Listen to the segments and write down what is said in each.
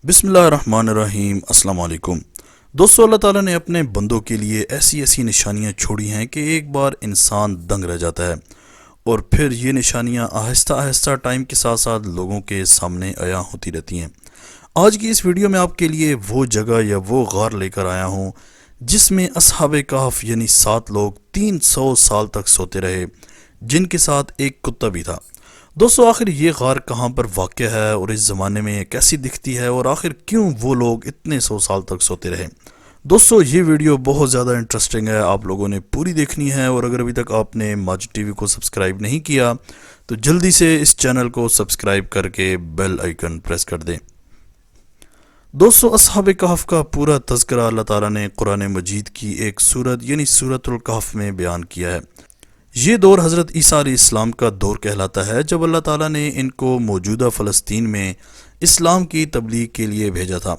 بسم اللہ الرحمن الرحیم۔ السلام علیکم دوستو، اللہ تعالیٰ نے اپنے بندوں کے لیے ایسی ایسی نشانیاں چھوڑی ہیں کہ ایک بار انسان دنگ رہ جاتا ہے، اور پھر یہ نشانیاں آہستہ آہستہ ٹائم کے ساتھ ساتھ لوگوں کے سامنے عیاں ہوتی رہتی ہیں۔ آج کی اس ویڈیو میں آپ کے لیے وہ جگہ یا وہ غار لے کر آیا ہوں جس میں اصحاب کہف یعنی 7 لوگ 300 سال تک سوتے رہے، جن کے ساتھ ایک کتا بھی تھا۔ دوستو، آخر یہ غار کہاں پر واقع ہے اور اس زمانے میں کیسی دکھتی ہے، اور آخر کیوں وہ لوگ اتنے 100 سال تک سوتے رہے؟ دوستو، یہ ویڈیو بہت زیادہ انٹرسٹنگ ہے، آپ لوگوں نے پوری دیکھنی ہے، اور اگر ابھی تک آپ نے ماجد ٹی وی کو سبسکرائب نہیں کیا تو جلدی سے اس چینل کو سبسکرائب کر کے بیل آئیکن پریس کر دیں۔ دوستو، اصحاب کہف کا پورا تذکرہ اللہ تعالیٰ نے قرآن مجید کی ایک سورت یعنی سورۃ الکہف میں بیان کیا ہے۔ یہ دور حضرت عیسیٰ علیہ السلام کا دور کہلاتا ہے، جب اللہ تعالیٰ نے ان کو موجودہ فلسطین میں اسلام کی تبلیغ کے لیے بھیجا تھا،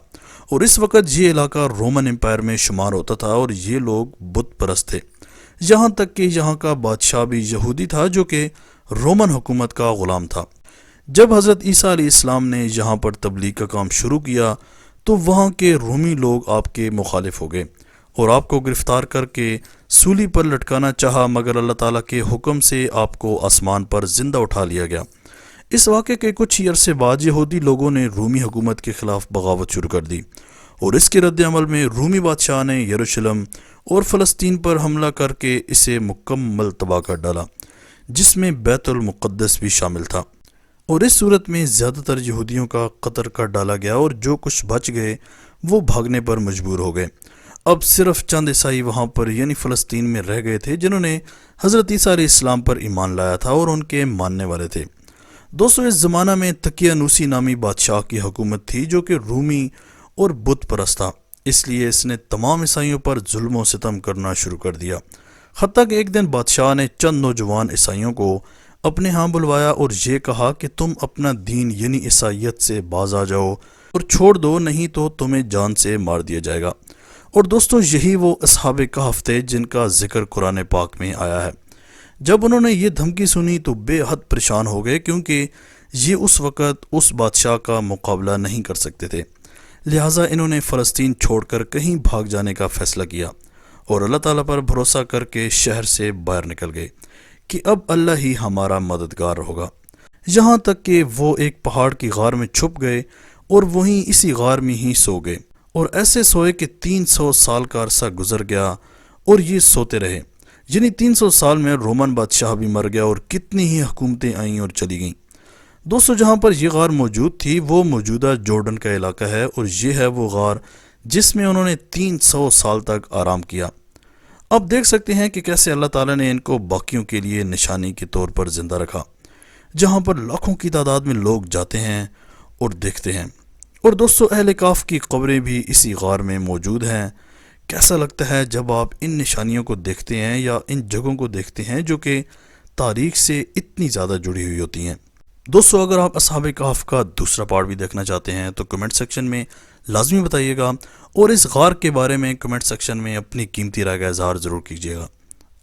اور اس وقت یہ علاقہ رومن امپائر میں شمار ہوتا تھا، اور یہ لوگ بت پرست تھے، یہاں تک کہ یہاں کا بادشاہ بھی یہودی تھا جو کہ رومن حکومت کا غلام تھا۔ جب حضرت عیسیٰ علیہ السلام نے یہاں پر تبلیغ کا کام شروع کیا تو وہاں کے رومی لوگ آپ کے مخالف ہو گئے اور آپ کو گرفتار کر کے سولی پر لٹکانا چاہا، مگر اللہ تعالیٰ کے حکم سے آپ کو آسمان پر زندہ اٹھا لیا گیا۔ اس واقعے کے کچھ ہی عرصے بعد یہودی لوگوں نے رومی حکومت کے خلاف بغاوت شروع کر دی، اور اس کے رد عمل میں رومی بادشاہ نے یروشلم اور فلسطین پر حملہ کر کے اسے مکمل تباہ کر ڈالا، جس میں بیت المقدس بھی شامل تھا، اور اس صورت میں زیادہ تر یہودیوں کا قتل کر ڈالا گیا، اور جو کچھ بچ گئے وہ بھاگنے پر مجبور ہو گئے۔ اب صرف چند عیسائی وہاں پر یعنی فلسطین میں رہ گئے تھے جنہوں نے حضرت عیسیٰ علیہ السلام پر ایمان لایا تھا اور ان کے ماننے والے تھے۔ دوستو، اس زمانہ میں تقیانوسی نامی بادشاہ کی حکومت تھی جو کہ رومی اور بت پرست تھا، اس لیے اس نے تمام عیسائیوں پر ظلم و ستم کرنا شروع کر دیا، حتیٰ کہ ایک دن بادشاہ نے چند نوجوان عیسائیوں کو اپنے ہاں بلوایا اور یہ کہا کہ تم اپنا دین یعنی عیسائیت سے باز آ جاؤ اور چھوڑ دو، نہیں تو تمہیں جان سے مار دیا جائے گا۔ اور دوستو، یہی وہ اصحاب کہف تھے جن کا ذکر قرآن پاک میں آیا ہے۔ جب انہوں نے یہ دھمکی سنی تو بے حد پریشان ہو گئے، کیونکہ یہ اس وقت اس بادشاہ کا مقابلہ نہیں کر سکتے تھے، لہٰذا انہوں نے فلسطین چھوڑ کر کہیں بھاگ جانے کا فیصلہ کیا، اور اللہ تعالیٰ پر بھروسہ کر کے شہر سے باہر نکل گئے کہ اب اللہ ہی ہمارا مددگار ہوگا، یہاں تک کہ وہ ایک پہاڑ کی غار میں چھپ گئے اور وہیں اسی غار میں ہی سو گئے، اور ایسے سوئے کہ 300 سال کا عرصہ گزر گیا اور یہ سوتے رہے، یعنی 300 سال میں رومن بادشاہ بھی مر گیا اور کتنی ہی حکومتیں آئیں اور چلی گئیں۔ دوستو، جہاں پر یہ غار موجود تھی وہ موجودہ جورڈن کا علاقہ ہے، اور یہ ہے وہ غار جس میں انہوں نے 300 سال تک آرام کیا۔ اب دیکھ سکتے ہیں کہ کیسے اللہ تعالیٰ نے ان کو باقیوں کے لیے نشانی کے طور پر زندہ رکھا، جہاں پر لاکھوں کی تعداد میں لوگ جاتے ہیں اور دیکھتے ہیں۔ اور دوستو، اہل کہف کی قبریں بھی اسی غار میں موجود ہیں۔ کیسا لگتا ہے جب آپ ان نشانیوں کو دیکھتے ہیں یا ان جگہوں کو دیکھتے ہیں جو کہ تاریخ سے اتنی زیادہ جڑی ہوئی ہوتی ہیں؟ دوستو، اگر آپ اصحاب کہف کا دوسرا پارٹ بھی دیکھنا چاہتے ہیں تو کمنٹ سیکشن میں لازمی بتائیے گا، اور اس غار کے بارے میں کمنٹ سیکشن میں اپنی قیمتی رائے کا اظہار ضرور کیجیے گا۔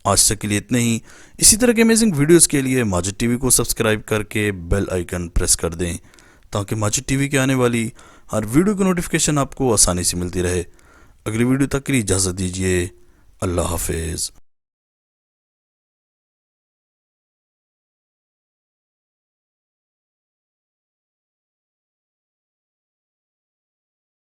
آج تک کے لیے اتنے ہی۔ اسی طرح کے امیزنگ ویڈیوز کے لیے ماجد ٹی وی کو سبسکرائب کر کے بیل آئیکن پریس کر دیں، تاکہ ماجد ٹی وی کے آنے والی ہر ویڈیو کی نوٹیفیکیشن آپ کو آسانی سے ملتی رہے۔ اگلی ویڈیو تک کے لیے اجازت دیجیے۔ اللہ حافظ۔